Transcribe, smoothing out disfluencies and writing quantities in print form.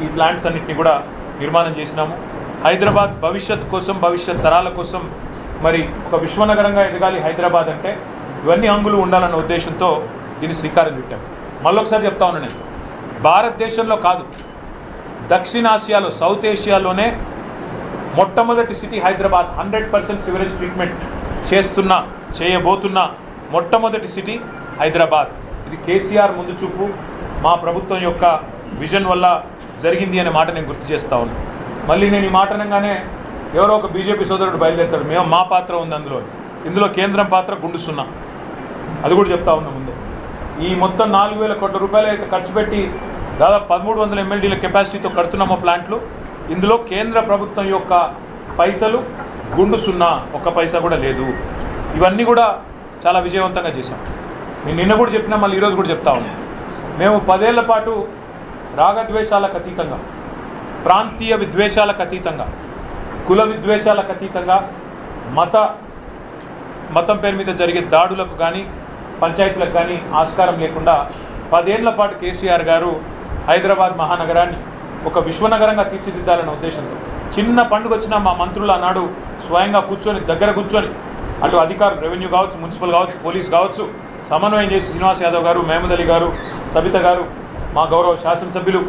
ఈ ప్లాంట్స్ అన్నింటినీ కూడా నిర్మాణం చేసినాము. హైదరాబాద్ భవిష్యత్ కోసం, భవిష్యత్ తరాల కోసం మరి ఒక విశ్వనగరంగా ఎదగాలి హైదరాబాద్ అంటే, ఇవన్నీ అంగులు ఉండాలన్న ఉద్దేశంతో దీన్ని శ్రీకారం చుట్టాం. మళ్ళొకసారి చెప్తా ఉన్నాను, నేను భారతదేశంలో కాదు, దక్షిణాసియాలో, సౌత్ ఏషియాలోనే మొట్టమొదటి సిటీ హైదరాబాద్. 100% సివరేజ్ ట్రీట్మెంట్ చేయబోతున్న మొట్టమొదటి సిటీ హైదరాబాద్. ఇది కేసీఆర్ ముందు చూపు, మా ప్రభుత్వం యొక్క విజన్ వల్ల జరిగింది అనే మాట నేను గుర్తు చేస్తా ఉన్నాను. మళ్ళీ నేను ఈ మాట అనగానే ఎవరో ఒక బీజేపీ సోదరుడు బయలుదేరుతాడు, మా పాత్ర ఉంది ఇందులో కేంద్రం పాత్ర గుండు సున్నా. అది కూడా చెప్తా ఉన్నాం ముందే. ఈ మొత్తం 4,000 కోట్ల రూపాయలు అయితే ఖర్చు పెట్టి దాదాపు 1,300 MLDల కెపాసిటీతో కడుతున్నామో ప్లాంట్లు, ఇందులో కేంద్ర ప్రభుత్వం యొక్క పైసలు గుండు సున్నా, ఒక్క పైసా కూడా లేదు. ఇవన్నీ కూడా చాలా విజయవంతంగా చేశాం. నేను నిన్న కూడా చెప్పినా, మళ్ళీ ఈరోజు కూడా చెప్తా ఉన్నాం. మేము 10 ఏళ్ల పాటు రాగద్వేషాలకు అతీతంగా, ప్రాంతీయ విద్వేషాలకు అతీతంగా, కుల విద్వేషాలకు అతీతంగా, మతం పేరు మీద జరిగే దాడులకు కానీ, పంచాయతీలకు కానీ ఆస్కారం లేకుండా 10 ఏళ్ల పాటు కేసీఆర్ గారు హైదరాబాద్ మహానగరాన్ని ఒక విశ్వనగరంగా తీర్చిదిద్దాలన్న ఉద్దేశంతో చిన్న పండుగ వచ్చినా మా మంత్రులు ఆనాడు స్వయంగా దగ్గర కూర్చొని అటు అధికారులు, రెవెన్యూ కావచ్చు, మున్సిపల్ కావచ్చు, పోలీస్ కావచ్చు, సమన్వయం చేసి శ్రీనివాస్ యాదవ్ గారు, మహమూద్ అలీ గారు, సబిత గారు, మా గౌరవ శాసనసభ్యులు